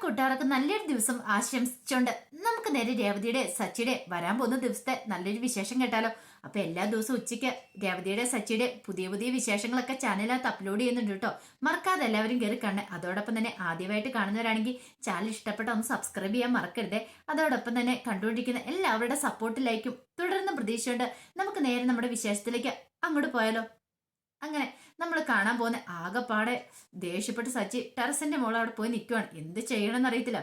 കൂട്ടുകാർക്ക് നല്ലൊരു ദിവസം ആശംസിച്ചുകൊണ്ട് നമുക്ക് നേരെ രേവതിയുടെ സച്ചിയുടെ വരാൻ പോകുന്ന ദിവസത്തെ നല്ലൊരു വിശേഷം കേട്ടാലോ. അപ്പൊ എല്ലാ ദിവസവും ഉച്ചയ്ക്ക് രേവതിയുടെ സച്ചിയുടെ പുതിയ പുതിയ വിശേഷങ്ങളൊക്കെ ചാനലിനകത്ത് അപ്ലോഡ് ചെയ്യുന്നുണ്ട് കേട്ടോ. മറക്കാതെ എല്ലാവരും കയറി കാണണേ. അതോടൊപ്പം തന്നെ ആദ്യമായിട്ട് കാണുന്നവരാണെങ്കിൽ ചാനൽ ഇഷ്ടപ്പെട്ട ഒന്ന് സബ്സ്ക്രൈബ് ചെയ്യാൻ മറക്കരുതേ. അതോടൊപ്പം തന്നെ കണ്ടുകൊണ്ടിരിക്കുന്ന എല്ലാവരുടെ സപ്പോർട്ടിലേക്കും തുടർന്ന് പ്രതീക്ഷയുണ്ട്. നമുക്ക് നേരെ നമ്മുടെ വിശേഷത്തിലേക്ക് അങ്ങോട്ട് പോയാലോ. അങ്ങനെ നമ്മൾ കാണാൻ പോകുന്ന ആകെപ്പാടെ ദേഷ്യപ്പെട്ട് സച്ചി ടെറസിന്റെ മോൾ അവിടെ പോയി നിൽക്കുവാണ്. എന്ത് ചെയ്യണമെന്ന് അറിയത്തില്ല.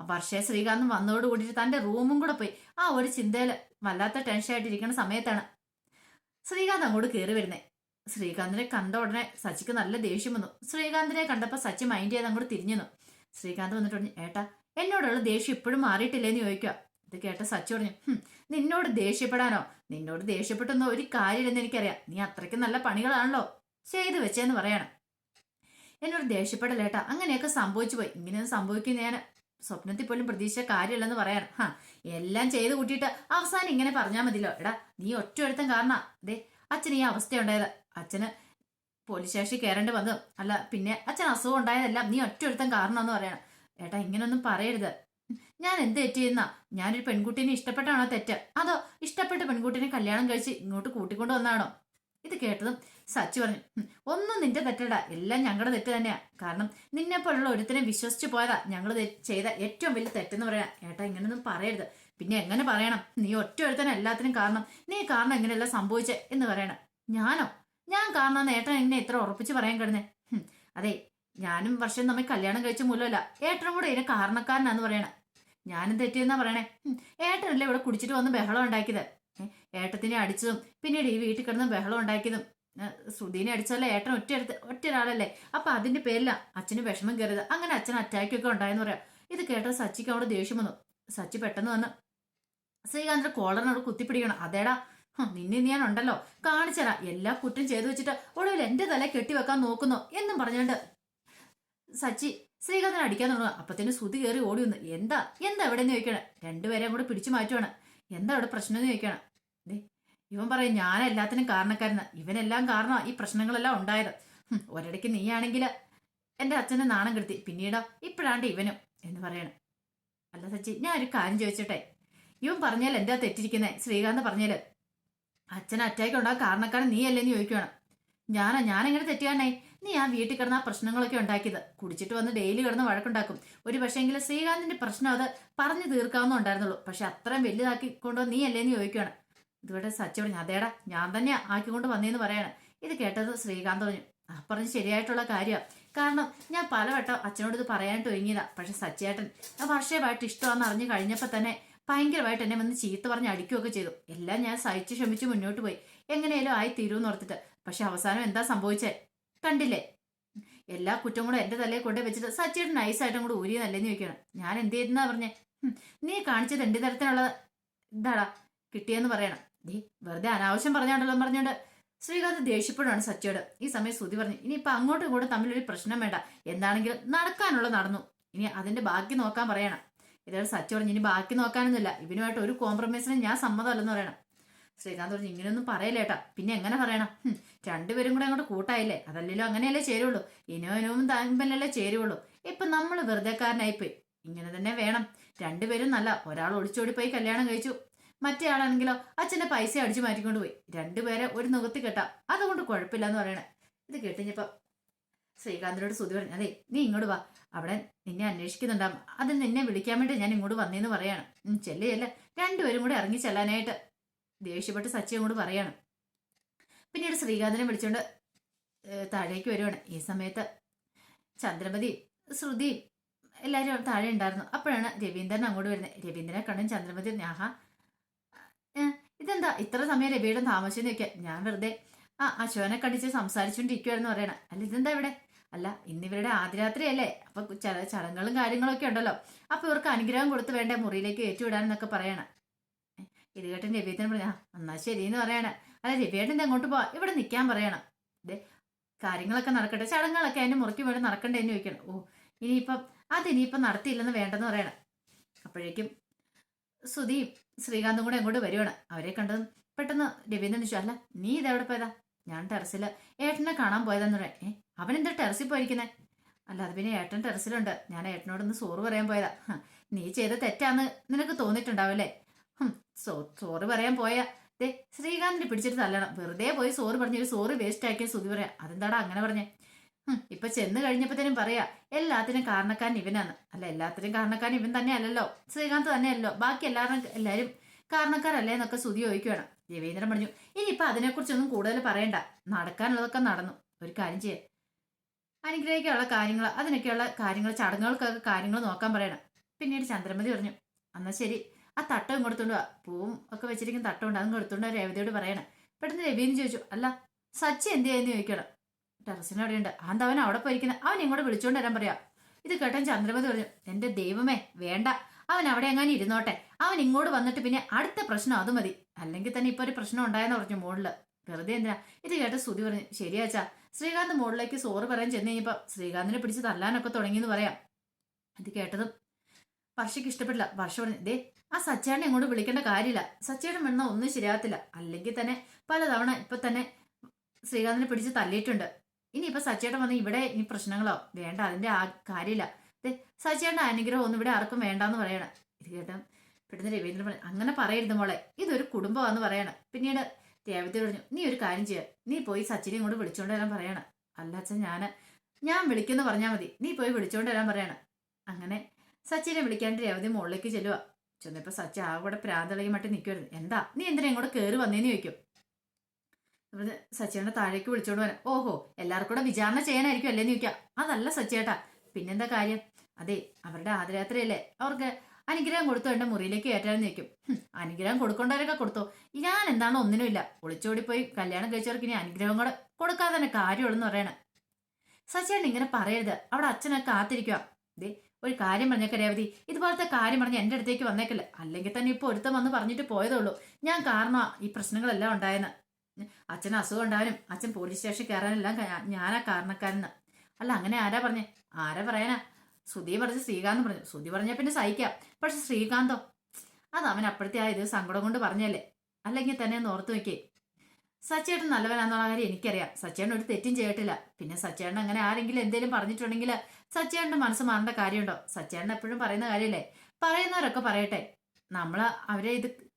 വർഷയെ ശ്രീകാന്തും വന്നോട് കൂടിയിട്ട് തന്റെ റൂമും കൂടെ പോയി ആ ഒരു ചിന്തയിൽ വല്ലാത്ത ടെൻഷനായിട്ടിരിക്കുന്ന സമയത്താണ് ശ്രീകാന്ത് അങ്ങോട്ട് കയറി വരുന്നേ. ശ്രീകാന്തിനെ കണ്ട ഉടനെ സച്ചിക്ക് നല്ല ദേഷ്യം വന്നു. ശ്രീകാന്തിനെ കണ്ടപ്പോൾ സച്ചി മൈൻഡ് ചെയ്ത് അങ്ങോട്ട് തിരിഞ്ഞു. ശ്രീകാന്ത് വന്നിട്ട് പറഞ്ഞു, ഏട്ടാ എന്നോടുള്ള ദേഷ്യം ഇപ്പോഴും മാറിയിട്ടില്ലേന്ന് ചോദിക്കുക. ഇത് കേട്ട സച്ചി പറഞ്ഞു, നിന്നോട് ദേഷ്യപ്പെടാനോ, നിന്നോട് ദേഷ്യപ്പെട്ടൊന്നും ഒരു കാര്യമില്ലെന്ന് എനിക്കറിയാം. നീ അത്രയ്ക്ക് നല്ല പണികളാണല്ലോ ചെയ്തു വെച്ചേന്ന് പറയണം. എന്നോട് ദേഷ്യപ്പെടലേട്ടാ, അങ്ങനെയൊക്കെ സംഭവിച്ചു പോയി. ഇങ്ങനെയൊന്നും സംഭവിക്കുന്ന ഞാൻ സ്വപ്നത്തിൽ പോലും പ്രതീക്ഷിച്ച കാര്യമില്ലെന്ന് പറയണം. എല്ലാം ചെയ്ത് കൂട്ടിയിട്ട് അവസാനം ഇങ്ങനെ പറഞ്ഞാൽ മതിയല്ലോ. എടാ നീ ഒറ്റ ഒരുത്തം കാരണം അതെ അച്ഛന് ഈ അവസ്ഥയുണ്ടായത്. അച്ഛന് പോലീസ് സ്റ്റേഷനിൽ കയറേണ്ടി വന്നതും അല്ല, പിന്നെ അച്ഛൻ അസുഖം ഉണ്ടായതെല്ലാം നീ ഒറ്റ ഒരുത്തം കാരണം എന്ന് പറയണം. ഏട്ടാ ഇങ്ങനൊന്നും പറയരുത്. ഞാൻ എന്ത് തെറ്റ് ചെയ്യുന്ന? ഞാനൊരു പെൺകുട്ടീനെ ഇഷ്ടപ്പെട്ടാണോ തെറ്റ്, അതോ ഇഷ്ടപ്പെട്ട പെൺകുട്ടീനെ കല്യാണം കഴിച്ച് ഇങ്ങോട്ട് കൂട്ടിക്കൊണ്ട് വന്നാണോ? ഇത് കേട്ടതും സച്ചി പറഞ്ഞു, ഒന്നും നിന്റെ തെറ്റടാ, എല്ലാം ഞങ്ങളുടെ തെറ്റ് തന്നെയാ. കാരണം നിന്നെ പോലുള്ള ഒരുത്തിനെ വിശ്വസിച്ച് പോയതാ ഞങ്ങൾ ചെയ്ത ഏറ്റവും വലിയ തെറ്റെന്ന് പറയാം. ഏട്ടാ ഇങ്ങനൊന്നും പറയരുത്. പിന്നെ എങ്ങനെ പറയണം? നീ ഒറ്റ ഒരുത്തനെ എല്ലാത്തിനും കാരണം, നീ കാരണം എങ്ങനെയല്ല സംഭവിച്ചേ എന്ന് പറയണം. ഞാനോ? ഞാൻ കാരണം ഏട്ടൻ എന്നെ ഇത്ര ഉറപ്പിച്ച് പറയാൻ കിടന്നേ? അതെ, ഞാനും വർഷം തമ്മിൽ കല്യാണം കഴിച്ച മൂലമല്ല, ഏട്ടനും കൂടെ ഇതിനെ കാരണക്കാരനാന്ന് പറയണം. ഞാനും തെറ്റിയെന്നാ പറയണേ. ഏട്ടനല്ലേ ഇവിടെ കുടിച്ചിട്ട് വന്ന് ബഹളം ഉണ്ടാക്കിയത്. ഏട്ടത്തിനെ അടിച്ചതും പിന്നീട് ഈ വീട്ടിൽ കിടന്ന് ബഹളം ഉണ്ടാക്കിയതും ശ്രുതിനെ അടിച്ചല്ലേ ഏട്ടൻ ഒറ്റ ഒരാളല്ലേ. അപ്പൊ അതിന്റെ പേരില അച്ഛന് വിഷമം കയറിയത്. അങ്ങനെ അച്ഛൻ അറ്റാക്കൊക്കെ ഉണ്ടായെന്ന് പറയാം. ഇത് കേട്ടത് സച്ചിക്ക് അവിടെ ദേഷ്യം വന്നു. സച്ചി പെട്ടെന്ന് വന്ന് ശ്രീകാന്തിന്റെ കോളറിനോട് കുത്തിപ്പിടിക്കണം. അതേടാ, നിന്നെ ഞാൻ ഉണ്ടല്ലോ കാണിച്ചരാ, എല്ലാ കുറ്റം ചെയ്തു വെച്ചിട്ട് ഒടുവിൽ എന്റെ തല കെട്ടിവെക്കാൻ നോക്കുന്നു എന്നും പറഞ്ഞുകൊണ്ട് സച്ചി ശ്രീകാന്തിനെ അടിക്കാൻ തുടങ്ങുക. അപ്പത്തേന് ശ്രുതി കയറി ഓടി വന്നു. എന്താ എവിടെയെന്ന് ചോദിക്കണം. രണ്ടുപേരെയും കൂടെ പിടിച്ചു മാറ്റുവാണ്. എന്താ അവിടെ പ്രശ്നം എന്ന് ചോദിക്കണം. ഇവൻ പറയും, ഞാൻ എല്ലാത്തിനും കാരണക്കാരന്, ഇവനെല്ലാം കാരണം ഈ പ്രശ്നങ്ങളെല്ലാം ഉണ്ടായത്. ഒരിടയ്ക്ക് നീയാണെങ്കിൽ എന്റെ അച്ഛനെ നാണം കെടുത്തി, പിന്നീടോ ഇപ്പോഴാണ്ട് ഇവനും എന്ന് പറയണം. അല്ല സച്ചി, ഞാൻ ഒരു കാര്യം ചോദിച്ചോട്ടെ, ഇവൻ പറഞ്ഞാൽ എന്താ തെറ്റിരിക്കുന്നേ? ശ്രീകാന്ത് പറഞ്ഞാല് അച്ഛൻ അറ്റാക്ക് ഉണ്ടാകാൻ കാരണക്കാരൻ നീ അല്ലേന്ന് ചോദിക്കുകയാണ്. ഞാനെങ്ങനെ തെറ്റുകാരനായി? നീ ആ വീട്ടിൽ കിടന്ന ആ പ്രശ്നങ്ങളൊക്കെ ഉണ്ടാക്കിയത്. കുടിച്ചിട്ട് വന്ന് ഡെയിലി കിടന്ന് വഴക്കുണ്ടാക്കും. ഒരു പക്ഷേങ്കിൽ ശ്രീകാന്തിന്റെ പ്രശ്നം അത് പറഞ്ഞു തീർക്കാവുന്നുണ്ടായിരുന്നുള്ളൂ. പക്ഷെ അത്രയും വലുതാക്കി കൊണ്ടുവന്ന് നീ അല്ലേന്ന് ചോദിക്കുകയാണ്. ഇതുവിടെ സച്ചി പറഞ്ഞു, അതേടാ ഞാൻ തന്നെ ആക്കിക്കൊണ്ട് വന്നേന്ന് പറയാണ്. ഇത് കേട്ടത് ശ്രീകാന്ത് പറഞ്ഞു, പറഞ്ഞ് ശരിയായിട്ടുള്ള കാര്യമാണ്. കാരണം ഞാൻ പലവട്ടം അച്ഛനോട് ഇത് പറയാനായിട്ട് ഒരുങ്ങിയതാ. പക്ഷെ സച്ചിയേട്ടൻ വർഷമായിട്ട് ഇഷ്ടമാണെന്ന് അറിഞ്ഞു കഴിഞ്ഞപ്പോൾ തന്നെ ഭയങ്കരമായിട്ട് എന്നെ വന്ന് ചീത്ത പറഞ്ഞ് അടിക്കുകയൊക്കെ ചെയ്തു. എല്ലാം ഞാൻ സഹിച്ച് ക്ഷമിച്ച് മുന്നോട്ട് പോയി, എങ്ങനെയാലും ആയി തീരുമെന്ന് ഓർത്തിട്ട്. പക്ഷെ അവസാനം എന്താ സംഭവിച്ചേ കണ്ടില്ലേ? എല്ലാ കുറ്റം കൂടെ എന്റെ തലയിൽ കൊണ്ടേ വെച്ചിട്ട് സച്ചിയുടെ നൈസായിട്ടും കൂടെ ഊരിയെന്നല്ലേന്ന് ചോദിക്കണം. ഞാൻ എന്ത് ചെയ്തെന്നാ പറഞ്ഞേ? നീ കാണിച്ചത് എന്ത് തരത്തിലുള്ള ഇതാടാ കിട്ടിയെന്ന് പറയണം. വെറുതെ അനാവശ്യം പറഞ്ഞോണ്ട് ശ്രീകാന്ത് ദേഷ്യപ്പെടുവാണ് സച്ചിയോട്. ഈ സമയം ശ്രുതി പറഞ്ഞു, ഇനിയിപ്പൊ അങ്ങോട്ടും ഇങ്ങോട്ടും തമ്മിലൊരു പ്രശ്നം വേണ്ട, എന്താണെങ്കിലും നടക്കാനുള്ള നടന്നു, ഇനി അതിന്റെ ബാക്കി നോക്കാൻ പറയണം. ഇതാണ് സച്ചി പറഞ്ഞു, ഇനി ബാക്കി നോക്കാനൊന്നുമില്ല, ഇവനുമായിട്ട് ഒരു കോംപ്രമൈസിനും ഞാൻ സമ്മതമല്ലെന്ന് പറയണം. ശ്രീകാന്ത് പറഞ്ഞു, ഇങ്ങനെയൊന്നും പറയലേട്ടാ. പിന്നെ എങ്ങനെ പറയണം? രണ്ടുപേരും കൂടെ അങ്ങോട്ട് കൂട്ടായില്ലേ, അതല്ലല്ലോ അങ്ങനെയല്ലേ ചേരുള്ളൂ. ഇനോനും തമ്മിലല്ലേ ചേരുള്ളൂ. ഇപ്പൊ നമ്മൾ വെറുതെക്കാരനായിപ്പോയി. ഇങ്ങനെ തന്നെ വേണം. രണ്ടുപേരും നല്ല, ഒരാൾ ഒളിച്ചോടി പോയി കല്യാണം കഴിച്ചു, മറ്റേ ആളാണെങ്കിലോ അച്ഛന്റെ പൈസ അടിച്ചു മാറ്റിക്കൊണ്ട് പോയി. രണ്ടുപേരെ ഒരു നുകത്തി കെട്ടാ, അതുകൊണ്ട് കുഴപ്പമില്ലെന്ന് പറയണേ. ഇത് കേട്ടിഞ്ഞപ്പോ ശ്രീകാന്തിനോട് ശ്രുതി പറഞ്ഞു, അതെ നീ ഇങ്ങോട്ട് വാ, അവിടെ നിന്നെ അന്വേഷിക്കുന്നുണ്ടാവും, അത് നിന്നെ വിളിക്കാൻ വേണ്ടി ഞാൻ ഇങ്ങോട്ട് വന്നേന്ന് പറയാണ്. ചെല്ലയല്ല. രണ്ടുപേരും കൂടെ ഇറങ്ങി ചെല്ലാനായിട്ട് ദേഷ്യപ്പെട്ട് സച്ചി അങ്ങോട്ട് പറയാണ്. പിന്നീട് ശ്രീകാന്തിനെ വിളിച്ചോണ്ട് താഴേക്ക് വരുവാണ്. ഈ സമയത്ത് ചന്ദ്രമതി ശ്രുതി എല്ലാവരും താഴെ ഉണ്ടായിരുന്നു. അപ്പോഴാണ് രവീന്ദ്രൻ അങ്ങോട്ട് വരുന്നത്. രവീന്ദ്രനെ കണ്ടും ചന്ദ്രമതി, ഞാഹാ ഇതെന്താ ഇത്ര സമയം രവിയുടെ താമസിച്ചെന്ന് ചോദിക്കാം. ഞാൻ വെറുതെ അശോകനെ കണ്ടിച്ച് സംസാരിച്ചുകൊണ്ടിരിക്കുവായിരുന്നു പറയണം. അല്ല ഇതെന്താ ഇവിടെ? അല്ല ഇന്നിവരുടെ ആദ്യരാത്രിയല്ലേ, അപ്പൊ ചില ചടങ്ങുകളും കാര്യങ്ങളൊക്കെ ഉണ്ടല്ലോ, അപ്പൊ ഇവർക്ക് അനുഗ്രഹം കൊടുത്ത് വേണ്ട മുറിയിലേക്ക് ഏറ്റുവിടാനെന്നൊക്കെ പറയണം. ഇത് കേട്ടൻ രവീന്ദ്രൻ പറഞ്ഞ, എന്നാ ശരിയെന്ന് പറയണ. അല്ല രവിയേട്ടൻ അങ്ങോട്ട് പോവാ, ഇവിടെ നിൽക്കാൻ പറയണം. ഇതേ കാര്യങ്ങളൊക്കെ നടക്കട്ടെ, ചടങ്ങുകളൊക്കെ അതിന്റെ മുറിക്ക് വേണ്ടി നടക്കണ്ടേ എന്ന് ചോദിക്കണം. അതിനിയിപ്പം നടത്തിയില്ലെന്ന് വേണ്ടെന്ന് പറയണം. അപ്പോഴേക്കും ശ്രുതിയും ശ്രീകാന്തും കൂടെ അങ്ങോട്ട് വരുവാണ്. അവരെ കണ്ടതും പെട്ടെന്ന് രവീന്ദ്രൻ ചോദിച്ചു, അല്ല നീ ഇതെവിടെ പോയതാ? ഞാൻ ടെറസില് ഏട്ടനെ കാണാൻ പോയതാന്ന് പറയാം. അവനെന്താ ടെറസിൽ പോയിരിക്കുന്നേ? അല്ലാതെ പിന്നെ ഏട്ടൻ ടെറസിലുണ്ട്. ഞാൻ ഏട്ടനോടൊന്ന് സോറ് പറയാൻ പോയതാ. നീ ചെയ്ത തെറ്റാന്ന് നിനക്ക് തോന്നിയിട്ടുണ്ടാവല്ലേ? സോറി പറയാൻ പോയാ ദേ ശ്രീകാന്തിനെ പിടിച്ചിട്ട് തല്ലണം. വെറുതെ പോയി സോറി പറഞ്ഞൊരു സോറി വേസ്റ്റ് ആക്കിയ സുതി പറയാ. അതെന്താടാ അങ്ങനെ പറഞ്ഞേ? ഇപ്പൊ ചെന്ന് കഴിഞ്ഞപ്പോഴത്തേനും പറയാ എല്ലാത്തിനും കാരണക്കാരൻ ഇവനാണ്. അല്ല, എല്ലാത്തിനും കാരണക്കാരൻ ഇവൻ തന്നെ അല്ലല്ലോ, ശ്രീകാന്ത് തന്നെയല്ലോ, ബാക്കി എല്ലാവരും കാരണക്കാരല്ലേ എന്നൊക്കെ സുതി ചോദിക്കുകയാണ്. രവീന്ദ്രൻ പറഞ്ഞു, ഇനിയിപ്പൊ അതിനെക്കുറിച്ചൊന്നും കൂടുതൽ പറയണ്ട, നടക്കാനുള്ളതൊക്കെ നടന്നു. ഒരു കാര്യം ചെയ്യേ, അനുഗ്രഹിക്കാനുള്ള കാര്യങ്ങൾ, അതിനൊക്കെയുള്ള കാര്യങ്ങൾ, ചടങ്ങുകൾക്കൊക്കെ കാര്യങ്ങൾ നോക്കാൻ പറയണം. പിന്നീട് ചന്ദ്രമതി പറഞ്ഞു, എന്നാ ശരി, ആ തട്ടം ഇങ്ങോട്ടുകൊണ്ട് വാ, പൂവും ഒക്കെ വെച്ചിരിക്കുന്ന തട്ടമുണ്ട്, അതും കൊടുത്തോണ്ട് രേവതിയോട് പറയണം. പെട്ടെന്ന് രവീന്ന് ചോദിച്ചു, അല്ല സച്ചി എന്ത് ചെയ്യുന്നു ചോദിക്കണം. ടെറസിന് അവിടെയുണ്ട്. എന്താ അവൻ അവിടെ പോയിരിക്കുന്നത്? അവൻ ഇങ്ങോട്ട് വിളിച്ചോണ്ട് വരാൻ പറയാ. ഇത് കേട്ടൻ ചന്ദ്രമതി പറഞ്ഞു, എന്റെ ദൈവമേ വേണ്ട, അവൻ അവിടെ എങ്ങാനും ഇരുന്നോട്ടെ, അവൻ ഇങ്ങോട്ട് വന്നിട്ട് പിന്നെ അടുത്ത പ്രശ്നം അത് മതി. അല്ലെങ്കിൽ തന്നെ ഇപ്പൊ ഒരു പ്രശ്നം ഉണ്ടായെന്ന് പറഞ്ഞു മോളില്, വെറുതെ എന്തിനാ. ഇത് കേട്ട സുതി പറഞ്ഞു, ശരിയാച്ചാ. ശ്രീകാന്ത് മോളിലേക്ക് സോറ് പറയാൻ ചെന്ന് കഴിഞ്ഞപ്പോ ശ്രീകാന്തിനെ പിടിച്ച് തല്ലാനൊക്കെ തുടങ്ങിയെന്ന് പറയാം. ഇത് കേട്ടതും വർഷയ്ക്ക് ഇഷ്ടപ്പെട്ടില്ല. വർഷ പറഞ്ഞു, ദേ ആ സച്ചേട്ടനെ ഇങ്ങോട്ട് വിളിക്കേണ്ട കാര്യമില്ല, സച്ചേട്ടൻ വന്ന ഒന്നും ശരിയാകത്തില്ല. അല്ലെങ്കിൽ തന്നെ പലതവണ ഇപ്പൊ തന്നെ ശ്രീകാന്തിനെ പിടിച്ച് തല്ലിയിട്ടുണ്ട്. ഇനിയിപ്പൊ സച്ചേട്ടൻ വന്ന് ഇവിടെ ഈ പ്രശ്നങ്ങളോ വേണ്ട, അതിന്റെ ആ കാര്യമില്ല. സച്ചേട്ടന്റെ അനുഗ്രഹം ഒന്നും ഇവിടെ ആർക്കും വേണ്ടാന്ന് പറയണം. ഇത് കേട്ടോ പെട്ടെന്ന് രവീന്ദ്രൻ പറഞ്ഞു, അങ്ങനെ പറയരുത് മോളെ, ഇതൊരു കുടുംബമാന്ന് പറയണം. പിന്നീട് രേവതി പറഞ്ഞു, നീ ഒരു കാര്യം ചെയ്യുക, നീ പോയി സച്ചിനെ ഇങ്ങോട്ട് വിളിച്ചോണ്ട് വരാൻ പറയണം. അല്ല അച്ഛൻ, ഞാൻ വിളിക്കുന്ന പറഞ്ഞാൽ മതി, നീ പോയി വിളിച്ചോണ്ട് വരാൻ പറയണം. അങ്ങനെ സച്ചിനെ വിളിക്കാണ്ട് രേവതി മുകളിലേക്ക് ചെല്ലുക. ചെന്നപ്പോ സച്ചി അവിടെ പ്രാന്തളകി മട്ടി നിൽക്കുമായിരുന്നു. എന്താ നീ എന്തിനാ ഇങ്ങോട്ട് കയറി വന്നേന്ന് ചോദിക്കും. സച്ചിയുടെ താഴേക്ക് വിളിച്ചോണ്ട് വരാം. ഓഹോ, എല്ലാവർക്കും കൂടെ വിചാരണ ചെയ്യാനായിരിക്കും അല്ലേന്ന് ചോദിക്കാം. അതല്ല സച്ചിയേട്ടാ, പിന്നെന്താ കാര്യം? അതെ, അവരുടെ ആദരാത്രയല്ലേ, അവർക്ക് അനുഗ്രഹം കൊടുത്തു എന്റെ മുറിയിലേക്ക് കയറ്റാന്ന് ചോദിക്കും. അനുഗ്രഹം കൊടുക്കേണ്ടവരൊക്കെ കൊടുത്തോ, ഞാൻ എന്താണോ ഒന്നിനുമില്ല, ഒളിച്ചോടിപ്പോയി കല്യാണം കഴിച്ചവർക്ക് ഇനി അനുഗ്രഹം കൂടെ കൊടുക്കാതെ തന്നെ കാര്യമുള്ളെന്ന് പറയണേ. സച്ചിയേട്ടൻ ഇങ്ങനെ പറയരുത്, അവിടെ അച്ഛനൊക്കെ കാത്തിരിക്കുക. ദേ ഒരു കാര്യം പറഞ്ഞേക്ക രേവതി, ഇതുപോലത്തെ കാര്യം പറഞ്ഞ് എന്റെ അടുത്തേക്ക് വന്നേക്കല്ല, അല്ലെങ്കിൽ തന്നെ ഇപ്പൊ ഒരുത്തം വന്ന് പറഞ്ഞിട്ട് പോയതേ ഉള്ളൂ, ഞാൻ കാരണമാ ഈ പ്രശ്നങ്ങളെല്ലാം ഉണ്ടായെന്ന്. അച്ഛന് അസുഖം ഉണ്ടാവാനും അച്ഛൻ പോലീസ് സ്റ്റേഷൻ കയറാനെല്ലാം ഞാനാ കാരണക്കാരെന്ന്. അല്ല അങ്ങനെ ആരാ പറഞ്ഞേ? ആരാ പറയാനാ? ശ്രുതി പറഞ്ഞ് ശ്രീകാന്ത് പറഞ്ഞു. ശ്രുതി പറഞ്ഞ പിന്നെ സഹിക്കാം, പക്ഷെ ശ്രീകാന്തോ, അത് അവൻ അപ്പോഴത്തെ ആ ഇത് സങ്കടം കൊണ്ട് പറഞ്ഞല്ലേ. അല്ലെങ്കിൽ തന്നെ ഒന്ന് ഓർത്ത് നോക്കിയേ, സച്ചേട്ടൻ നല്ലവനാന്നുള്ള കാര്യം എനിക്കറിയാം, സച്ചേട്ടൻ ഒരു തെറ്റും ചെയ്തിട്ടില്ല. പിന്നെ സച്ചേട്ടൻ അങ്ങനെ ആരെങ്കിലും എന്തെങ്കിലും പറഞ്ഞിട്ടുണ്ടെങ്കിൽ സച്ചേട്ടന്റെ മനസ്സ് മാറേണ്ട കാര്യമുണ്ടോ? സച്ചേട്ടൻ എപ്പോഴും പറയുന്ന കാര്യമല്ലേ, പറയുന്നവരൊക്കെ പറയട്ടെ, നമ്മള്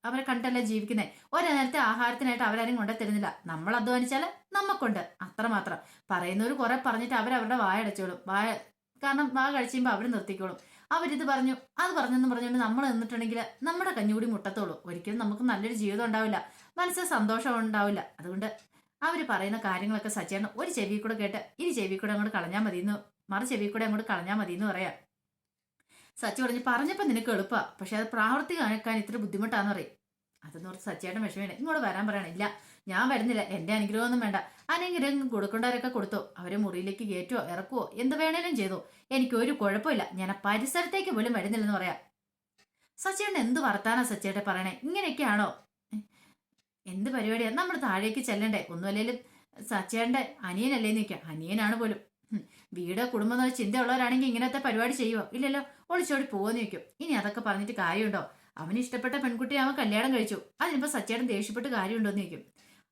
അവരെ കണ്ടല്ലേ ജീവിക്കുന്നത്. ഒരു നേരത്തെ ആഹാരത്തിനായിട്ട് അവരാരും കൊണ്ടു തരുന്നില്ല, നമ്മൾ അധ്വാനിച്ചാല് നമ്മക്കുണ്ട്, അത്രമാത്രം. പറയുന്നവർ കുറെ പറഞ്ഞിട്ട് അവരവരുടെ വായ അടച്ചോളും, കാരണം വാ കഴിച്ചുമ്പോ അവർ നിർത്തിക്കോളും. അവരിത് പറഞ്ഞു അത് പറഞ്ഞെന്ന് പറഞ്ഞുകൊണ്ട് നമ്മൾ നിന്നിട്ടുണ്ടെങ്കിൽ നമ്മുടെ കഞ്ഞുകൂടി മുട്ടത്തോളൂ, ഒരിക്കലും നമുക്ക് നല്ലൊരു ജീവിതം ഉണ്ടാവില്ല, മനസ്സിൽ സന്തോഷം ഉണ്ടാവില്ല. അതുകൊണ്ട് അവർ പറയുന്ന കാര്യങ്ങളൊക്കെ സച്ചേട്ടൻ ഒരു ചെവി കൂടെ കേട്ട് ഇനി ചെവി കൂടെ അങ്ങോട്ട് കളഞ്ഞാൽ മതിയെന്ന്, മറു ചെവി കൂടെ അങ്ങോട്ട് കളഞ്ഞാൽ മതിയെന്ന് പറയാം. സച്ചി പറഞ്ഞപ്പോൾ നിനക്ക് എളുപ്പമാണ്, പക്ഷെ അത് പ്രാവർത്തികമാക്കാൻ ഇത്ര ബുദ്ധിമുട്ടാന്ന് പറയും. അതെന്ന് പറഞ്ഞ് സച്ചേട്ടൻ വിഷമമില്ല, ഇങ്ങോട്ട് വരാൻ പറയണം. ഇല്ല ഞാൻ വരുന്നില്ല, എന്റെ അനുഗ്രഹമൊന്നും വേണ്ട, അനുഗ്രഹം കൊടുക്കേണ്ടവരൊക്കെ കൊടുത്തോ, അവരെ മുറിയിലേക്ക് കയറ്റുവോ ഇറക്കുവോ എന്ത് വേണേലും ചെയ്തോ, എനിക്കൊരു കുഴപ്പമില്ല, ഞാൻ ആ പരിസരത്തേക്ക് പോലും വരുന്നില്ലെന്ന് പറയാം. സച്ചേട്ടൻ എന്ത് വർത്താനാ സച്ചേട്ടെ പറയണേ? ഇങ്ങനെയൊക്കെയാണോ? എന്ത് പരിപാടിയാ? നമ്മൾ താഴേക്ക് ചെല്ലണ്ടേ? ഒന്നുമല്ലേലും സച്ചേട്ടന്റെ അനിയനല്ലേന്ന് ചോദിക്കാം. അനിയനാണ് പോലും. വീട് കുടുംബം എന്ന ചിന്തയുള്ളവരാണെങ്കിൽ ഇങ്ങനത്തെ പരിപാടി ചെയ്യുവോ? ഇല്ലല്ലോ, ഒളിച്ചോടി പോവെന്ന് ചോദിക്കും. ഇനി അതൊക്കെ പറഞ്ഞിട്ട് കാര്യമുണ്ടോ? അവന് ഇഷ്ടപ്പെട്ട പെൺകുട്ടിയെ അവൻ കല്യാണം കഴിച്ചു, അതിനിപ്പോ സച്ചേട്ടൻ ദേഷ്യപ്പെട്ട് കാര്യമുണ്ടോന്ന് ചോദിക്കും.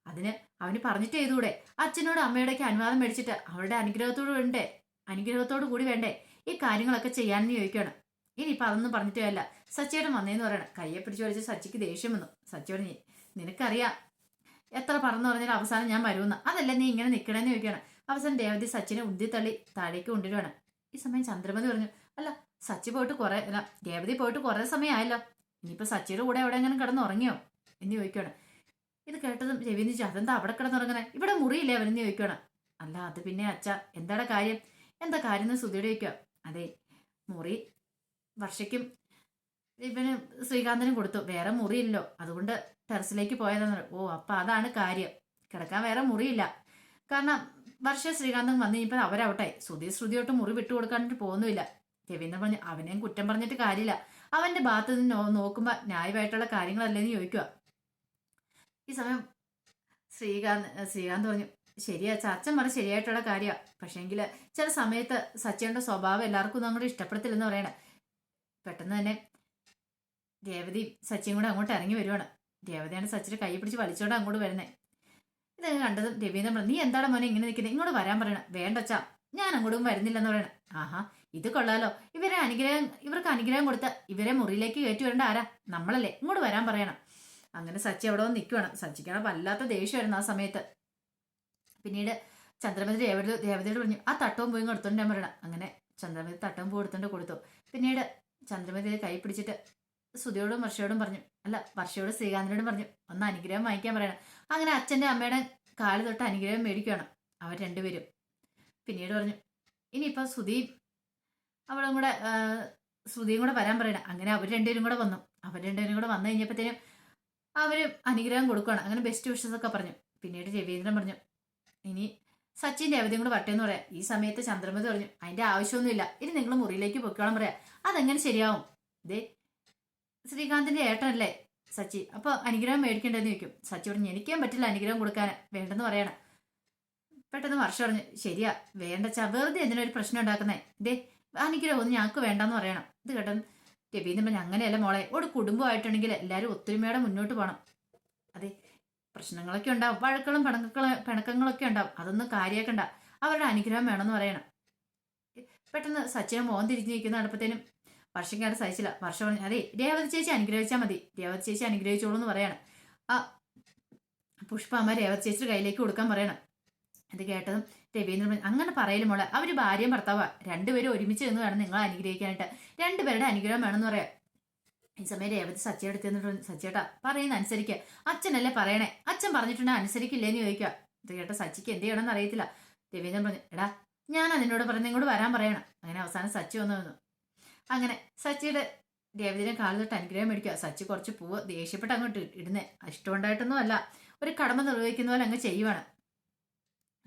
അതിന് അവന് പറഞ്ഞിട്ട് ചെയ്തുകൂടെ? അച്ഛനോട് അമ്മയുടെയൊക്കെ അനുവാദം മേടിച്ചിട്ട് അവരുടെ അനുഗ്രഹത്തോടു കൂടി വേണ്ടേ ഈ കാര്യങ്ങളൊക്കെ ചെയ്യാനെന്ന് ചോദിക്കുകയാണ്. ഇനിയിപ്പൊ അതൊന്നും പറഞ്ഞിട്ടേ അല്ല, സച്ചേട്ടൻ വന്നേന്ന് പറയണം. കയ്യെ പിടിച്ചു വലിച്ച് സച്ചിക്ക് ദേഷ്യം വന്നു. സച്ചിയോട് നിനക്കറിയാം എത്ര പറഞ്ഞു പറഞ്ഞാൽ അവസാനം ഞാൻ വരുമെന്ന്, അതല്ല നീ ഇങ്ങനെ നിൽക്കണമെന്ന് ചോദിക്കുകയാണ്. അവസാനം രേവതി സച്ചിനെ ഉന്തി തള്ളി താഴേക്ക് കൊണ്ടുവരുവാണ്. ഈ സമയം ചന്ദ്രമതി പറഞ്ഞു, അല്ല സച്ചി പോയിട്ട് രേവതി പോയിട്ട് കുറെ സമയമായല്ലോ, ഇനിയിപ്പോ സച്ചിയുടെ കൂടെ എവിടെയെങ്കിലും കിടന്ന് ഉറങ്ങിയോ എന്ന് ചോദിക്കുകയാണ്. ഇത് കേട്ടതും രവീന്ദ്ര ചോദിച്ചു, അതെന്താ അവിടെ കിടന്നുറങ്ങണേ? ഇവിടെ മുറിയില്ലേ അവനെന്ന് ചോദിക്കുകയാണ്. അല്ല അത് പിന്നെ അച്ഛ, എന്താ കാര്യം എന്ന് സുധിയോട് ചോദിക്കുക. അതെ, മുറി വർഷയ്ക്കും ഇവന് ശ്രീകാന്തനും കൊടുത്തു, വേറെ മുറിയില്ലോ, അതുകൊണ്ട് ടെറസിലേക്ക് പോയതെന്ന്. ഓ അപ്പൊ അതാണ് കാര്യം, കിടക്കാൻ വേറെ മുറിയില്ല. കാരണം വർഷ ശ്രീകാന്തം വന്നു കഴിഞ്ഞപ്പോൾ അവരവട്ടെ, ശ്രുതിയോട്ട് മുറി വിട്ടുകൊടുക്കാനായിട്ട് പോകുന്നില്ല. രവീന്ദ്രൻ പറഞ്ഞു, അവനെയും കുറ്റം പറഞ്ഞിട്ട് കാര്യമില്ല, അവന്റെ ഭാഗത്ത് നിന്ന് നോക്കുമ്പോ ന്യായമായിട്ടുള്ള കാര്യങ്ങളല്ലേന്ന് ചോദിക്കുക. ഈ സമയം ശ്രീകാന്ത് പറഞ്ഞു, ശരിയാ അച്ഛൻ പറഞ്ഞ ശരിയായിട്ടുള്ള കാര്യമാണ്, പക്ഷേങ്കിൽ ചില സമയത്ത് സച്ചിയുടെ സ്വഭാവം എല്ലാവർക്കും ഒന്നും അങ്ങോട്ട് ഇഷ്ടപ്പെടത്തില്ലെന്ന് പറയണേ. പെട്ടെന്ന് തന്നെ രേവതി സച്ചിയും കൂടെ അങ്ങോട്ട് ഇറങ്ങി വരുവാണ്. രേവതിയാണ് സച്ചിയുടെ കൈ പിടിച്ച് വലിച്ചോണ്ട് അങ്ങോട്ട് വരുന്നേ. ഇത് കണ്ടതും രവീന്ദ്രൻ പറഞ്ഞു, നീ എന്താണ് മോനെ ഇങ്ങനെ നിൽക്കുന്നത്? ഇങ്ങോട്ട് വരാൻ പറയണം. വേണ്ടച്ചാ, ഞാൻ അങ്ങോട്ടും വരുന്നില്ലെന്ന് പറയണം. ആഹാ, ഇത് കൊള്ളാലോ. ഇവർക്ക് അനുഗ്രഹം കൊടുത്ത ഇവരെ മുറിയിലേക്ക് കയറ്റി വരേണ്ട ആരാ? നമ്മളല്ലേ, ഇങ്ങോട്ട് വരാൻ പറയണം. അങ്ങനെ സച്ചി അവിടെ വന്ന് നിൽക്കുവാണ്. സച്ചിക്കാണ് വല്ലാത്ത ദേഷ്യമായിരുന്നു ആ സമയത്ത്. പിന്നീട് ചന്ദ്രമതി ദേവതയോട് പറഞ്ഞു, ആ തട്ടവും പോയി എടുത്തോണ്ട് ഞാൻ പറയണം. അങ്ങനെ ചന്ദ്രമതി തട്ടവും പൂ എടുത്തോണ്ട് കൊടുത്തു. പിന്നീട് ചന്ദ്രമതി കൈ പിടിച്ചിട്ട് സുധിയോടും വർഷയോടും പറഞ്ഞു, അല്ല വർഷയോടും ശ്രീകാന്തിനോടും പറഞ്ഞു, ഒന്ന് അനുഗ്രഹം വാങ്ങിക്കാൻ പറയണം. അങ്ങനെ അച്ഛൻ്റെ അമ്മയുടെ കാല് തൊട്ട് അനുഗ്രഹം മേടിക്കുകയാണ് അവർ രണ്ടുപേരും. പിന്നീട് പറഞ്ഞു, ഇനിയിപ്പോൾ ശ്രുതിയും കൂടെ വരാൻ പറയണം. അങ്ങനെ അവർ രണ്ടുപേരും കൂടെ വന്നു. വന്നു കഴിഞ്ഞപ്പോഴത്തേനും അവർ അനുഗ്രഹം കൊടുക്കുകയാണ്. അങ്ങനെ ബെസ്റ്റ് വിഷസ് ഒക്കെ പറഞ്ഞു. പിന്നീട് രവീന്ദ്രൻ പറഞ്ഞു, ഇനി സച്ചിൻ്റെ അവധിയും കൂടെ വട്ടേന്ന് പറയാം. ഈ സമയത്ത് ചന്ദ്രമതി പറഞ്ഞു, അതിൻ്റെ ആവശ്യമൊന്നുമില്ല, ഇനി നിങ്ങൾ മുറിയിലേക്ക് പൊയ്ക്കോളം പറയാം. അതെങ്ങനെ ശരിയാവും? ഇതേ ശ്രീകാന്തിൻ്റെ ഏട്ടനല്ലേ സച്ചി, അപ്പോൾ അനുഗ്രഹം മേടിക്കേണ്ടതെന്ന് ചോദിക്കും. സച്ചി പറഞ്ഞു, എനിക്കാൻ പറ്റില്ല അനുഗ്രഹം കൊടുക്കാൻ, വേണ്ടെന്ന് പറയണം. പെട്ടെന്ന് വർഷം പറഞ്ഞു, ശരിയാ വേണ്ടച്ചാ, വെറുതെ എന്തിനൊരു പ്രശ്നം ഉണ്ടാക്കുന്നേ, ഇതേ അനുഗ്രഹം ഒന്നും ഞങ്ങൾക്ക് വേണ്ടെന്ന് പറയണം. ഇത് കേട്ടോ രവീന്ദ്രൻ പറഞ്ഞു, അങ്ങനെയല്ല മോളെ, ഒരു കുടുംബമായിട്ടുണ്ടെങ്കിൽ എല്ലാവരും ഒത്തൊരുമയോടെ മുന്നോട്ട് പോകണം. അതെ പ്രശ്നങ്ങളൊക്കെ ഉണ്ടാവും, വഴക്കളും പിണക്കങ്ങളൊക്കെ ഉണ്ടാവും, അതൊന്നും കാര്യമാക്കണ്ട, അവരുടെ അനുഗ്രഹം വേണമെന്ന് പറയണം. പെട്ടെന്ന് സച്ചിനെ മോഹൻ തിരിഞ്ഞിരിക്കുന്ന അടുപ്പത്തേനും വർഷക്കാട് സഹിച്ചില്ല. വർഷം പറഞ്ഞു, അതെ രേവതി ചേച്ചി അനുഗ്രഹിച്ചാൽ മതി, രേവതി ചേച്ചി അനുഗ്രഹിച്ചോളൂ എന്ന് പറയണം. ആ പുഷ്പമ്മ രേവതി ചേച്ചിയുടെ കയ്യിലേക്ക് കൊടുക്കാൻ പറയണം. ഇത് കേട്ടതും രവീന്ദ്രൻ, അങ്ങനെ പറയലും മോളെ, അവർ ഭാര്യയും ഭർത്താവാ, രണ്ടുപേരും ഒരുമിച്ച് നിന്ന് വേണം നിങ്ങൾ അനുഗ്രഹിക്കാനായിട്ട്, രണ്ടുപേരുടെ അനുഗ്രഹം വേണമെന്ന് പറയാം. ഈ സമയം രേവതി സച്ചിയുടെ അടുത്ത് നിന്നിട്ട്, സച്ചിയേട്ടാ പറയുന്ന അനുസരിക്കുക, അച്ഛനല്ലേ പറയണേ, അച്ഛൻ പറഞ്ഞിട്ടുണ്ടെങ്കിൽ അനുസരിക്കില്ലേന്ന് ചോദിക്കുക. ഇത് കേട്ട സച്ചിക്ക് എന്ത് ചെയ്യണമെന്ന് അറിയത്തില്ല. രവീന്ദ്രൻ പറഞ്ഞു, എടാ ഞാൻ അതിനോട് പറഞ്ഞ് ഇങ്ങോട്ട് വരാൻ പറയണം. അങ്ങനെ അവസാനം സച്ചി വന്നു. അങ്ങനെ സച്ചിയുടെ രേവതിനെ കാലിൽ തൊട്ട് അനുഗ്രഹം മേടിക്കുക. സച്ചി കുറച്ച് പൂവ് ദേഷ്യപ്പെട്ട് അങ്ങോട്ട് ഇടുന്നേ, ഇഷ്ടമുണ്ടായിട്ടൊന്നും അല്ല, ഒരു കടമ നിർവഹിക്കുന്ന പോലെ അങ്ങ് ചെയ്യുവാണ്.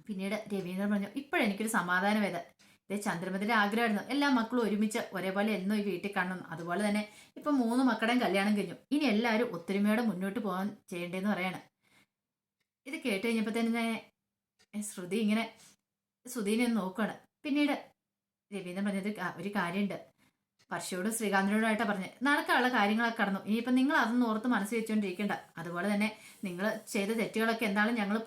പിന്നീട് രവീന്ദ്രൻ പറഞ്ഞു, ഇപ്പോഴെനിക്കൊരു സമാധാനം ഇത് ചന്ദ്രമതിയുടെ ആഗ്രഹമായിരുന്നു, എല്ലാ മക്കളും ഒരുമിച്ച് ഒരേപോലെ എന്നും ഈ വീട്ടിൽ കാണണം. അതുപോലെ തന്നെ ഇപ്പം 3 മക്കളുടെയും കല്യാണം കഴിഞ്ഞു, ഇനി എല്ലാവരും ഒത്തൊരുമയോടെ മുന്നോട്ട് പോകാൻ ചെയ്യേണ്ടതെന്ന് പറയാണ്. ഇത് കേട്ട് കഴിഞ്ഞപ്പോൾ തന്നെ ശ്രുതിനെ ഒന്ന് നോക്കുകയാണ്. പിന്നീട് രവീന്ദ്രൻ പറഞ്ഞത് ഒരു കാര്യമുണ്ട്, വർഷയോടും ശ്രീകാന്തിനോടായിട്ടാണ് പറഞ്ഞത്, നടക്കാനുള്ള കാര്യങ്ങളൊക്കെ കടന്നു, ഇനിയിപ്പം നിങ്ങൾ അതൊന്നും ഓർത്ത് മനസ്സ് വെച്ചുകൊണ്ടിരിക്കേണ്ട. അതുപോലെ തന്നെ നിങ്ങൾ ചെയ്ത തെറ്റുകളൊക്കെ എന്താണ് ഞങ്ങൾ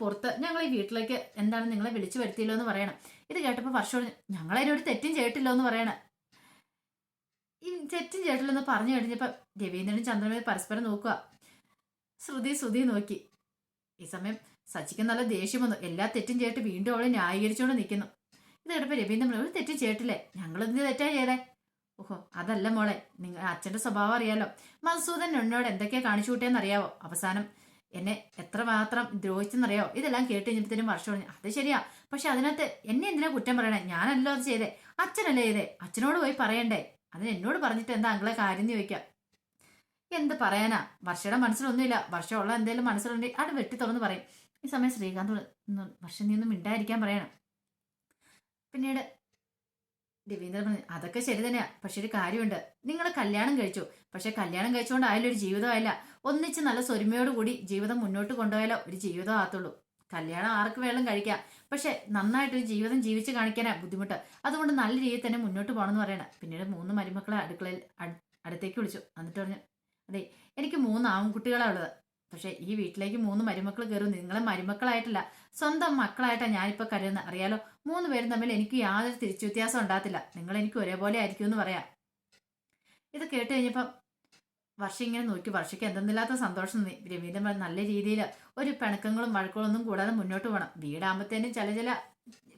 ഈ വീട്ടിലേക്ക് എന്താണ് നിങ്ങളെ വിളിച്ചു വരുത്തിയില്ലോ എന്ന് പറയണം. ഇത് കേട്ടപ്പോൾ വർഷോട്, ഞങ്ങളതിനൊരു തെറ്റും ചെയ്തിട്ടില്ലോ എന്ന് പറയണം. ഈ തെറ്റും ചെയ്തിട്ടില്ലെന്ന് പറഞ്ഞു കഴിഞ്ഞപ്പോൾ രവീന്ദ്രനും ചന്ദ്രമതി പരസ്പരം നോക്കുക. ശ്രുതി നോക്കി. ഈ സമയം സച്ചിക്ക് നല്ല ദേഷ്യം വന്നു. എല്ലാ തെറ്റും ചെയ്തിട്ട് വീണ്ടും അവളെ ന്യായീകരിച്ചുകൊണ്ട് നിൽക്കുന്നു. ഇത് കേട്ടപ്പോൾ രവീന്ദ്രൻ, ഒരു തെറ്റും ചെയ്തിട്ടില്ലേ, ഞങ്ങളെന്ത് തെറ്റാ ചെയ്തേ? ഓഹോ അതല്ല മോളെ, നിങ്ങൾ അച്ഛൻ്റെ സ്വഭാവം അറിയാലോ, മധുസൂദൻ എന്നോട് എന്തൊക്കെയാ കാണിച്ചു കൂട്ടിയെന്ന് അറിയാവോ, അവസാനം എന്നെ എത്രമാത്രം ദ്രോഹിച്ചെന്നറിയാവോ. ഇതെല്ലാം കേട്ട് കഴിഞ്ഞപ്പോഴത്തേനും വർഷം പറഞ്ഞു, അത് ശരിയാ, പക്ഷെ അതിനകത്ത് എന്നെ എന്തിനാ കുറ്റം പറയണേ, ഞാനല്ലോ അത് ചെയ്തേ, അച്ഛനല്ലേ ചെയ്തേ, അച്ഛനോട് പോയി പറയണ്ടേ, അതിന് എന്നോട് പറഞ്ഞിട്ട് എന്താ അങ്ങളെ കാര്യം ചോദിക്കാം. എന്ത് പറയാനാ, വർഷയുടെ മനസ്സിലൊന്നുമില്ല, വർഷമുള്ള എന്തെങ്കിലും മനസ്സിലുണ്ടെങ്കിൽ അത് വെട്ടി തുറന്ന് പറയും. ഈ സമയം ശ്രീകാന്ത് വർഷം നീ ഒന്നും മിണ്ടായിരിക്കാൻ പറയണം. പിന്നീട് രവീന്ദ്രൻ പറഞ്ഞു, അതൊക്കെ ശരി തന്നെയാ, പക്ഷെ ഒരു കാര്യമുണ്ട്, നിങ്ങൾ കല്യാണം കഴിച്ചു, പക്ഷെ കല്യാണം കഴിച്ചുകൊണ്ട് ആയാലും ഒരു ജീവിതമായില്ല, ഒന്നിച്ച് നല്ല സ്വരുമയോടുകൂടി ജീവിതം മുന്നോട്ട് കൊണ്ടുപോയാലോ ഒരു ജീവിതം ആകത്തുള്ളൂ. കല്യാണം ആർക്ക് വേണം കഴിക്കാം, പക്ഷെ നന്നായിട്ടൊരു ജീവിതം ജീവിച്ച് കാണിക്കാനാ ബുദ്ധിമുട്ട്, അതുകൊണ്ട് നല്ല രീതിയിൽ തന്നെ മുന്നോട്ട് പോകണമെന്ന് പറയണം. പിന്നീട് 3 മരുമക്കളെ അടുക്കളയിൽ അടുത്തേക്ക് വിളിച്ചു. എന്നിട്ട് പറഞ്ഞു, അതെ എനിക്ക് 3 ആൺകുട്ടികളാണ് ഉള്ളത്, പക്ഷെ ഈ വീട്ടിലേക്ക് 3 മരുമക്കൾ കയറും, നിങ്ങളെ മരുമക്കളായിട്ടല്ല സ്വന്തം മക്കളായിട്ടാണ് ഞാനിപ്പോൾ കരുതുന്നത്, അറിയാലോ, 3 പേരും തമ്മിൽ എനിക്ക് യാതൊരു തിരിച്ചു വ്യത്യാസം ഉണ്ടാകത്തില്ല, നിങ്ങൾ എനിക്ക് ഒരേപോലെ ആയിരിക്കും എന്ന് പറയാം. ഇത് കേട്ട് കഴിഞ്ഞപ്പം വർഷം ഇങ്ങനെ നോക്കി, വർഷയ്ക്ക് എന്തെന്നില്ലാത്ത സന്തോഷം തോന്നി. രവീന്ദ്രൻ നല്ല രീതിയിൽ ഒരു പിണക്കങ്ങളും വഴക്കുകളൊന്നും കൂടാതെ മുന്നോട്ട് പോകണം. വീടാകുമ്പോഴത്തേനും ചില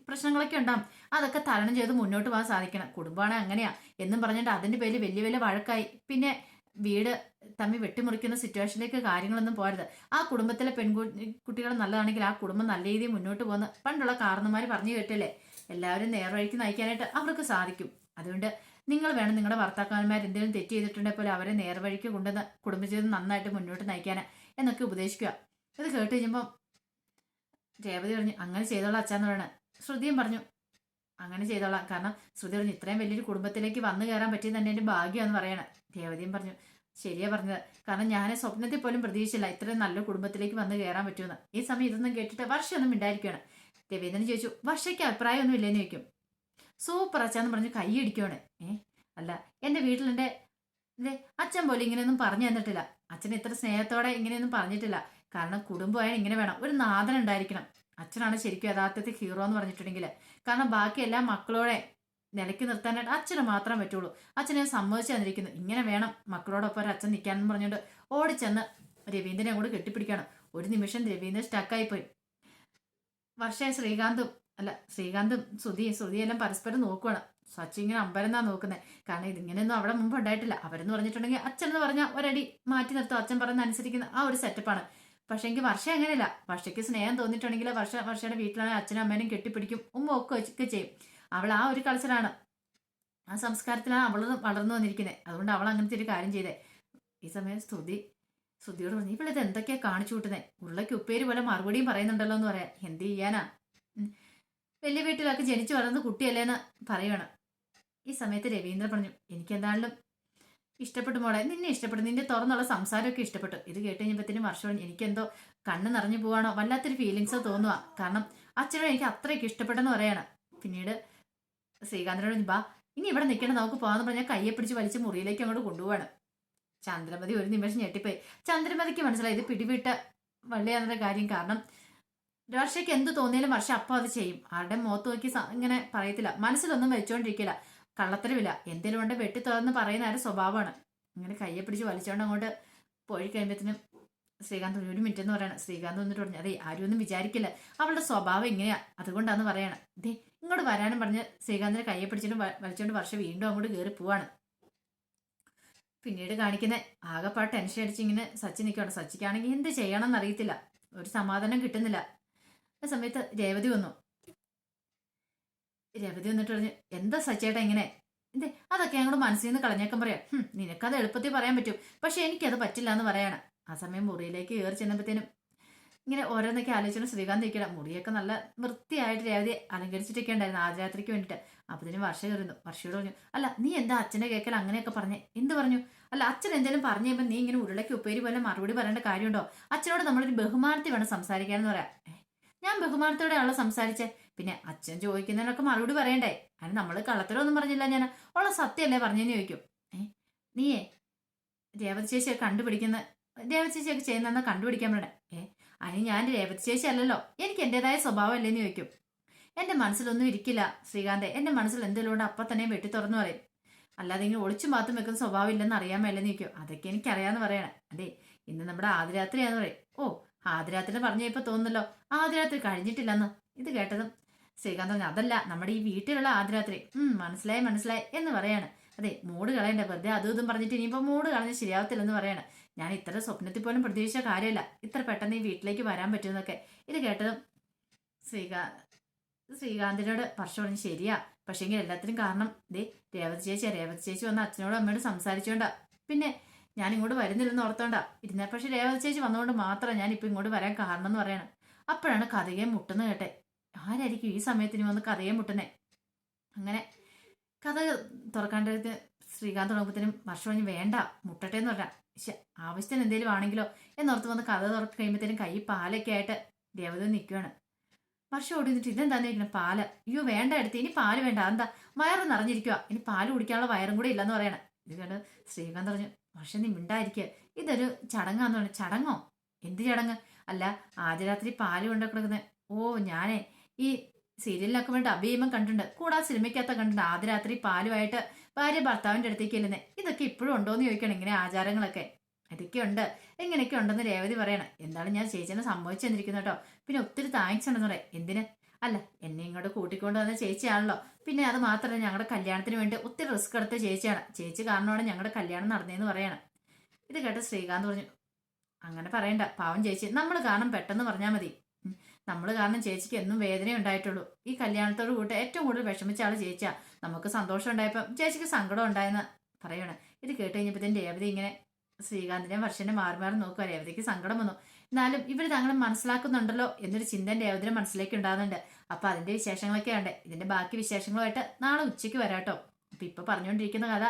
പ്രശ്നങ്ങളൊക്കെ ഉണ്ടാകും, അതൊക്കെ തരണം ചെയ്ത് മുന്നോട്ട് പോകാൻ സാധിക്കണം. കുടുംബമാണ് അങ്ങനെയാ എന്നും പറഞ്ഞിട്ട് അതിൻ്റെ പേരിൽ വലിയ വഴക്കായി പിന്നെ വീട് തമ്മിൽ വെട്ടിമുറിക്കുന്ന സിറ്റുവേഷനിലേക്ക് കാര്യങ്ങളൊന്നും പോരുത്. ആ കുടുംബത്തിലെ കുട്ടികൾ നല്ലതാണെങ്കിൽ ആ കുടുംബം നല്ല രീതിയിൽ മുന്നോട്ട് പോകുന്ന പണ്ടുള്ള കാരണന്മാർ പറഞ്ഞു കേട്ടില്ലേ, എല്ലാവരും നേർവഴിക്ക് നയിക്കാനായിട്ട് അവർക്ക് സാധിക്കും. അതുകൊണ്ട് നിങ്ങൾ വേണം നിങ്ങളുടെ ഭർത്താക്കന്മാർ എന്തെങ്കിലും തെറ്റ് ചെയ്തിട്ടുണ്ടെങ്കിൽ പോലെ അവരെ നേർവഴിക്ക് കൊണ്ടുവന്ന് കുടുംബജീവിതം നന്നായിട്ട് മുന്നോട്ട് നയിക്കാൻ എന്നൊക്കെ ഉപദേശിക്കുക. ഇത് കേട്ട് കഴിയുമ്പോൾ രേവതി പറഞ്ഞു, അങ്ങനെ ചെയ്തോളാം അച്ഛാന്ന് പറയണ. ശ്രുതിയും പറഞ്ഞു, അങ്ങനെ ചെയ്തോളാം, കാരണം ശ്രുതി പറഞ്ഞു ഇത്രയും വലിയൊരു കുടുംബത്തിലേക്ക് വന്നു കയറാൻ പറ്റിയത് തന്നെ എൻ്റെ ഭാഗ്യമാണെന്ന് പറയണം. രേവതിയും പറഞ്ഞു, ശരിയാ പറഞ്ഞത്, കാരണം ഞാൻ സ്വപ്നത്തിൽ പോലും പ്രതീക്ഷിച്ചില്ല ഇത്രയും നല്ല കുടുംബത്തിലേക്ക് വന്ന് കയറാൻ പറ്റുമെന്ന്. ഈ സമയം ഇതൊന്നും കേട്ടിട്ട് വർഷമൊന്നും മിണ്ടായിരിക്കുകയാണ്. രവീന്ദ്രൻ ചോദിച്ചു, വർഷയ്ക്ക് അഭിപ്രായമൊന്നും ഇല്ലേന്ന് ചോദിക്കും. സൂപ്പർ അച്ഛാന്ന് പറഞ്ഞ് കൈയടിക്കുവാണ്. അല്ല എൻ്റെ വീട്ടിൽ എൻ്റെ അച്ഛൻ പോലും ഇങ്ങനെയൊന്നും പറഞ്ഞു തന്നിട്ടില്ല, അച്ഛൻ ഇത്ര സ്നേഹത്തോടെ ഇങ്ങനെയൊന്നും പറഞ്ഞിട്ടില്ല, കാരണം കുടുംബമായാലും ഇങ്ങനെ വേണം, ഒരു നാഥൻ ഉണ്ടായിരിക്കണം, അച്ഛനാണ് ശരിക്കും യഥാർത്ഥത്തിൽ ഹീറോ എന്ന് പറഞ്ഞിട്ടുണ്ടെങ്കിൽ. കാരണം ബാക്കി എല്ലാ മക്കളോടെ നിലയ്ക്ക് നിർത്താനായിട്ട് അച്ഛന് മാത്രം പറ്റുള്ളൂ. അച്ഛനെ സമ്മതിച്ചു തന്നിരിക്കുന്നു, ഇങ്ങനെ വേണം മക്കളോടൊപ്പം ഒരു അച്ഛൻ നിൽക്കാനെന്ന് പറഞ്ഞുകൊണ്ട് ഓടിച്ചെന്ന് രവീന്ദ്രനെ കൂടെ കെട്ടിപ്പിടിക്കണം. ഒരു നിമിഷം രവീന്ദ്രൻ സ്റ്റക്കായിപ്പോയി. ശ്രീകാന്തും ശ്രുതിയെല്ലാം പരസ്പരം നോക്കുവാണ്. സച്ചി ഇങ്ങനെ അമ്പരന്നാ നോക്കുന്നത്. കാരണം ഇതിങ്ങനെയൊന്നും അവിടെ മുമ്പ് ഉണ്ടായിട്ടില്ല. അവരെന്ന് പറഞ്ഞിട്ടുണ്ടെങ്കിൽ അച്ഛൻ എന്ന് പറഞ്ഞാൽ ഒരടി മാറ്റി നിർത്തും, അച്ഛൻ പറയുന്ന അനുസരിക്കുന്ന ആ ഒരു സെറ്റപ്പാണ്. പക്ഷെ എങ്കിൽ വർഷ അങ്ങനെയല്ല. വർഷയ്ക്ക് സ്നേഹം തോന്നിയിട്ടുണ്ടെങ്കിൽ വർഷയുടെ വീട്ടിലാണെങ്കിൽ അച്ഛനും അമ്മേനും കെട്ടിപ്പിടിക്കും, ഉമ്മ ഒക്കെ ചെയ്യും. അവൾ ആ ഒരു കൾച്ചറാണ്, ആ സംസ്കാരത്തിലാണ് അവൾ വളർന്നു വന്നിരിക്കുന്നത്. അതുകൊണ്ട് അവൾ അങ്ങനത്തെ ഒരു കാര്യം ചെയ്തേ. ഈ സമയം ശ്രുതിയോട് പറഞ്ഞു, ഇവളിത് എന്തൊക്കെയാ കാണിച്ചു കൂട്ടുന്നത്, ഉരുളയ്ക്ക് ഉപ്പേര് പോലെ മറുപടിയും പറയുന്നുണ്ടല്ലോ എന്ന് പറയാം. എന്ത് ചെയ്യാനാ, വലിയ വീട്ടിലൊക്കെ ജനിച്ചു വളർന്ന കുട്ടിയല്ലേന്ന് പറയണം. ഈ സമയത്ത് രവീന്ദ്രൻ പറഞ്ഞു, എനിക്കെന്തായാലും ഇഷ്ടപ്പെട്ടു മോളെ, നിന്നെ ഇഷ്ടപ്പെട്ടു, നിന്റെ തുറന്നുള്ള സംസാരമൊക്കെ ഇഷ്ടപ്പെട്ടു. ഇത് കേട്ട് കഴിഞ്ഞപ്പോഴത്തേനും വർഷം എനിക്കെന്തോ കണ്ണ് നിറഞ്ഞു പോവാണോ, വല്ലാത്തൊരു ഫീലിങ്സ് തോന്നുക. കാരണം അച്ഛനോട് എനിക്ക് അത്രയ്ക്ക് ഇഷ്ടപ്പെട്ടെന്ന് പറയാണ്. പിന്നീട് ശ്രീകാന്തിനോട് ബാ ഇനി ഇവിടെ നിൽക്കണം, നമുക്ക് പോകാന്ന് പറഞ്ഞാൽ കയ്യെ പിടിച്ച് വലിച്ച് മുറിയിലേക്ക് അങ്ങോട്ട് കൊണ്ടുപോവാണ്. ചന്ദ്രമതി ഒരു നിമിഷം ഞെട്ടിപ്പോയി. ചന്ദ്രമതിക്ക് മനസ്സിലായി ഇത് പിടിവിട്ട വള്ളിയാണെന്ന കാര്യം. കാരണം വർഷയ്ക്ക് എന്ത് തോന്നിയാലും വർഷ അപ്പം അത് ചെയ്യും. ആരുടെ മുഖത്ത് നോക്കി ഇങ്ങനെ പറയത്തില്ല, മനസ്സിലൊന്നും വെച്ചോണ്ടിരിക്കില്ല, കള്ളത്തരമില്ല. എന്തെങ്കിലും കൊണ്ട് വെട്ടി തുറന്ന് പറയുന്ന ഒരു സ്വഭാവമാണ്. ഇങ്ങനെ കയ്യെ പിടിച്ച് വലിച്ചോണ്ട് അങ്ങോട്ട് പോയി കഴിയുമ്പോഴത്തേനും ശ്രീകാന്ത് ഒരു മിനിറ്റ് എന്ന് പറയണം. ശ്രീകാന്ത് വന്നിട്ട് പറഞ്ഞു, അതെ ആരും ഒന്നും വിചാരിക്കില്ല, അവളുടെ സ്വഭാവം ഇങ്ങനെയാ, അതുകൊണ്ടാന്ന് പറയണം. ദേ ഇങ്ങോട്ട് വരാനും പറഞ്ഞ് ശ്രീകാന്തിനെ കയ്യെ പിടിച്ചിട്ട് വലിച്ചോണ്ട് വർഷം വീണ്ടും അങ്ങോട്ട് കയറി പോവാണ്. പിന്നീട് കാണിക്കുന്ന ആകെപ്പാട് ടെൻഷൻ അടിച്ച് ഇങ്ങനെ സച്ചി നിൽക്കുകയാണ്. സച്ചിക്കാണെങ്കിൽ എന്ത് ചെയ്യണം എന്നറിയത്തില്ല, ഒരു സമാധാനം കിട്ടുന്നില്ല. ആ സമയത്ത് രേവതി വന്നിട്ട് പറഞ്ഞു, എന്താ സച്ചേട്ടാ ഇങ്ങനെ, എന്തേ അതൊക്കെ ഞങ്ങളുടെ മനസ്സിൽ നിന്ന് കളഞ്ഞേക്കാൻ പറയാം. നിനക്കത് എളുപ്പത്തിൽ പറയാൻ പറ്റും, പക്ഷെ എനിക്കത് പറ്റില്ല എന്ന് പറയാണ്. ആ സമയം മുറിയിലേക്ക് കയറി ചെന്നപ്പോഴത്തേനും ഇങ്ങനെ ഓരോന്നൊക്കെ ആലോചിച്ചാണ് ശ്രീകാന്ത് ഇരിക്കണം. മുറിയൊക്കെ നല്ല വൃത്തിയായിട്ട് രേവതി അലങ്കരിച്ചിട്ടൊക്കെ ഉണ്ടായിരുന്നു ആദ്യരാത്രിക്ക് വേണ്ടിയിട്ട്. അപ്പത്തിന് വർഷ കയറുന്നു. വർഷയോട് പറഞ്ഞു, അല്ല നീ എന്താ അച്ഛൻ്റെ കേൾക്കൽ അങ്ങനെയൊക്കെ പറഞ്ഞേ, എന്ത് പറഞ്ഞു? അല്ല അച്ഛൻ എന്തെങ്കിലും പറഞ്ഞു കഴിയുമ്പോൾ നീ ഇങ്ങനെ ഉരുളയ്ക്ക് ഉപ്പേരി പോലെ മറുപടി പറയേണ്ട കാര്യമുണ്ടോ? അച്ഛനോട് നമ്മളൊരു ബഹുമാനത്തിൽ വേണം സംസാരിക്കാനെന്ന് പറയാം. ഞാൻ ബഹുമാനത്തോടെയാണല്ലോ സംസാരിച്ചേ, പിന്നെ അച്ഛൻ ചോദിക്കുന്നതിനൊക്കെ മറുപടി പറയണ്ടേ? അതിന് നമ്മൾ കള്ളത്തരമൊന്നും പറഞ്ഞില്ല, ഞാൻ ഉള്ള സത്യമല്ലേ പറഞ്ഞെന്ന് ചോദിക്കും. നീയേ രേവതി ചേച്ചിയെ കണ്ടുപിടിക്കുന്ന രേവതി ചേച്ചിയൊക്കെ ചെയ്യുന്ന കണ്ടുപിടിക്കാൻ വേണ്ട. അതിന് ഞാൻ രേവതി ചേച്ചി അല്ലല്ലോ, എനിക്ക് എൻ്റെതായ സ്വഭാവം അല്ലേന്ന് ചോദിക്കും. എൻ്റെ മനസ്സിലൊന്നും ഇരിക്കില്ല ശ്രീകാന്തെ, എൻ്റെ മനസ്സിൽ എന്തെങ്കിലും കൊണ്ട് അപ്പം തന്നെ വെട്ടി തുറന്നു പറയും, അല്ലാതെ ഇങ്ങനെ ഒളിച്ചും പാത്തും വെക്കുന്ന സ്വഭാവം ഇല്ലെന്ന് അറിയാൻ മേലെന്ന് ചോദിക്കും. അതൊക്കെ എനിക്കറിയാമെന്ന് പറയണേ. അതെ ഇന്ന് നമ്മുടെ ആദ്യരാത്രിയാന്ന് പറയും. ഓ ആദ്യരാത്രി പറഞ്ഞു ഇപ്പൊ തോന്നുന്നല്ലോ ആദ്യരാത്രി കഴിഞ്ഞിട്ടില്ലെന്ന്. ഇത് കേട്ടതും ശ്രീകാന്ത് പറഞ്ഞു, അതല്ല നമ്മുടെ ഈ വീട്ടിലുള്ള ആദ്യരാത്രി. മനസ്സിലായി എന്ന് പറയാണ്. അതെ മൂട് കളയണ്ട, വെറുതെ അതും ഇതും പറഞ്ഞിട്ട് ഇനിയിപ്പോൾ മൂട് കളഞ്ഞ് ശരിയാവത്തില്ലെന്ന് പറയാണ്. ഞാൻ ഇത്ര സ്വപ്നത്തിൽ പോലും പ്രതീക്ഷിച്ച കാര്യമല്ല ഇത്ര പെട്ടെന്ന് ഈ വീട്ടിലേക്ക് വരാൻ പറ്റുമെന്നൊക്കെ. ഇത് കേട്ടതും ശ്രീകാന്തിനോട് വർഷം പറഞ്ഞു, ശരിയാ, പക്ഷേങ്കിൽ എല്ലാത്തിനും കാരണം രേവതി ചേച്ചി വന്ന് അച്ഛനോടും അമ്മയോട് സംസാരിച്ചോണ്ടാ, പിന്നെ ഞാൻ ഇങ്ങോട്ട് വരുന്നില്ലെന്ന് ഓർത്തോണ്ടാ ഇരുന്ന. പക്ഷെ രേവതി ചേച്ചി വന്നുകൊണ്ട് മാത്രം ഞാൻ ഇപ്പൊ ഇങ്ങോട്ട് വരാൻ കാരണം എന്ന് പറയണം. അപ്പോഴാണ് കഥയെ മുട്ടുന്ന കേട്ടെ. ആരായിരിക്കും ഈ സമയത്തിന് വന്ന് കഥയെ മുട്ടുന്നേ? അങ്ങനെ കഥ തുറക്കാണ്ടത് ശ്രീകാന്ത് തുടങ്ങുമ്പത്തിനും വർഷം പറഞ്ഞ് വേണ്ട മുട്ടട്ടെ എന്ന് പറഞ്ഞാൽ ആവശ്യത്തിന് എന്തെങ്കിലും ആണെങ്കിലോ എന്നോർത്ത് വന്ന് കഥ തുറക്കി കഴിയുമ്പോഴത്തേനും കൈ പാലൊക്കെ ആയിട്ട് രേവതി നിൽക്കുകയാണ്. വർഷം ഓടി നിന്നിട്ട് ഇതെന്താന്ന് ചോദിക്കണം, പാല്. അയ്യോ വേണ്ട എടുത്ത്, ഇനി പാല് വേണ്ട, എന്താ വയറ് നിറഞ്ഞിരിക്കുക, ഇനി പാല് കുടിക്കാനുള്ള വയറും കൂടെ ഇല്ലെന്ന് പറയണം. ഇത് കണ്ട് ശ്രീകാന്ത് പറഞ്ഞു, വർഷം നീ മിണ്ടായിരിക്കുക, ഇതൊരു ചടങ്ങാന്ന് പറഞ്ഞു. ചടങ്ങോ? എന്ത് ചടങ്ങ്? അല്ല ആദ്യ രാത്രി പാല് കൊണ്ടുവെക്കുന്നത്. ഓ ഞാനേ ഈ സീരിയലിനൊക്കെ വേണ്ടി അഭിമുഖം കണ്ടിട്ടുണ്ട്, കൂടാതെ സിനിമയ്ക്കകത്ത് കണ്ടിട്ടുണ്ട് ആദ്യ രാത്രി പാലുമായിട്ട് ഭാര്യ ഭർത്താവിൻ്റെ അടുത്തേക്ക് ചെല്ലുന്നത്. ഇതൊക്കെ ഇപ്പോഴും ഉണ്ടോയെന്ന് ചോദിക്കണം, ഇങ്ങനെ ആചാരങ്ങളൊക്കെ. ഇതൊക്കെ ഉണ്ട്, ഇങ്ങനെയൊക്കെ ഉണ്ടെന്ന് രേവതി പറയണം. എന്താണ് ഞാൻ ചേച്ചിനെ സംഭവിച്ചു തന്നിരിക്കുന്നത് കേട്ടോ, പിന്നെ ഒത്തിരി താങ്ക്സ് ഉണ്ടെന്ന് പറയാം. എന്തിന്? അല്ല എന്നെ ഇങ്ങോട്ട് കൂട്ടിക്കൊണ്ട് വന്ന ചേച്ചിയാണല്ലോ, പിന്നെ അത് മാത്രമല്ല ഞങ്ങളുടെ കല്യാണത്തിന് വേണ്ടി ഒത്തിരി റിസ്ക് എടുത്ത ചേച്ചിയാണ്, ചേച്ചി കാരണമാണ് ഞങ്ങളുടെ കല്യാണം നടന്നതെന്ന് പറയണം. ഇത് കേട്ട് ശ്രീകാന്ത് പറഞ്ഞു, അങ്ങനെ പറയണ്ട പാവം ചേച്ചി, നമ്മൾ കാരണം പെട്ടെന്ന് പറഞ്ഞാൽ മതി. നമ്മൾ കാരണം ചേച്ചിക്ക് എന്നും വേദന ഉണ്ടായിട്ടുള്ളൂ. ഈ കല്യാണത്തോട് കൂട്ട് ഏറ്റവും കൂടുതൽ വിഷമിച്ച ആൾ ചേച്ചിയാ. നമുക്ക് സന്തോഷം ഉണ്ടായപ്പം ചേച്ചിക്ക് സങ്കടം ഉണ്ടായെന്ന് പറയണം. ഇത് കേട്ട് കഴിഞ്ഞപ്പോഴത്തേന് രേവതി ഇങ്ങനെ ശ്രീകാന്തിനെ വർഷനെ മാറി മാറി നോക്കുക. രേവതിക്ക് സങ്കടം വന്നു, എന്നാലും ഇവർ തങ്ങളെ മനസ്സിലാക്കുന്നുണ്ടല്ലോ എന്നൊരു ചിന്ത രേവതിയുടെ മനസ്സിലേക്ക് ഉണ്ടാകുന്നുണ്ട്. അപ്പൊ അതിന്റെ വിശേഷങ്ങളൊക്കെ ഉണ്ട്. ഇതിന്റെ ബാക്കി വിശേഷങ്ങളുമായിട്ട് നാളെ ഉച്ചയ്ക്ക് വരാട്ടോ. അപ്പൊ ഇപ്പൊ പറഞ്ഞുകൊണ്ടിരിക്കുന്ന കഥ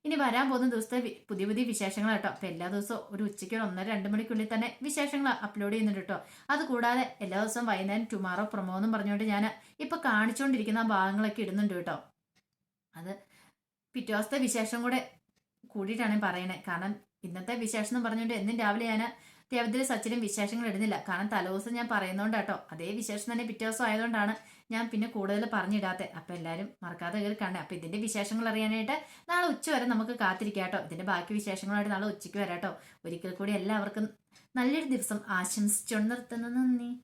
ഇനി വരാൻ പോകുന്ന ദിവസത്തെ പുതിയ പുതിയ വിശേഷങ്ങൾ കേട്ടോ. അപ്പൊ എല്ലാ ദിവസവും ഒരു ഉച്ചയ്ക്ക് 1-2 മണിക്കുള്ളിൽ തന്നെ വിശേഷങ്ങൾ അപ്ലോഡ് ചെയ്യുന്നുണ്ട് കേട്ടോ. അതുകൂടാതെ എല്ലാ ദിവസവും വൈകുന്നേരം ടുമാറോ പ്രൊമോ എന്നും പറഞ്ഞുകൊണ്ട് ഞാൻ ഇപ്പൊ കാണിച്ചുകൊണ്ടിരിക്കുന്ന ആ ഭാഗങ്ങളൊക്കെ ഇടുന്നുണ്ട് കേട്ടോ. അത് പിറ്റേ ദിവസത്തെ വിശേഷം കൂടെ കൂടിയിട്ടാണ് പറയണേ. കാരണം ഇന്നത്തെ വിശേഷം എന്ന് പറഞ്ഞുകൊണ്ട് എന്നും രാവിലെ ഞാൻ രേവതിയുടെ സച്ചിനും വിശേഷങ്ങൾ ഇടുന്നില്ല. കാരണം തലേദിവസം ഞാൻ പറയുന്നോണ്ട് കേട്ടോ, അതേ വിശേഷം തന്നെ പിറ്റേ ദിവസം ആയതുകൊണ്ടാണ് ഞാൻ പിന്നെ കൂടുതൽ പറഞ്ഞിടാത്തെ. അപ്പൊ എല്ലാരും മറക്കാതെ കയറി കാണേ. അപ്പൊ ഇതിന്റെ വിശേഷങ്ങൾ അറിയാനായിട്ട് നാളെ ഉച്ച വരെ നമുക്ക് കാത്തിരിക്കാം കേട്ടോ. ഇതിന്റെ ബാക്കി വിശേഷങ്ങളായിട്ട് നാളെ ഉച്ചയ്ക്ക് വരാട്ടോ. ഒരിക്കൽ കൂടി എല്ലാവർക്കും നല്ലൊരു ദിവസം ആശംസിച്ചുകൊണ്ട് നിർത്തുന്നു. നന്ദി.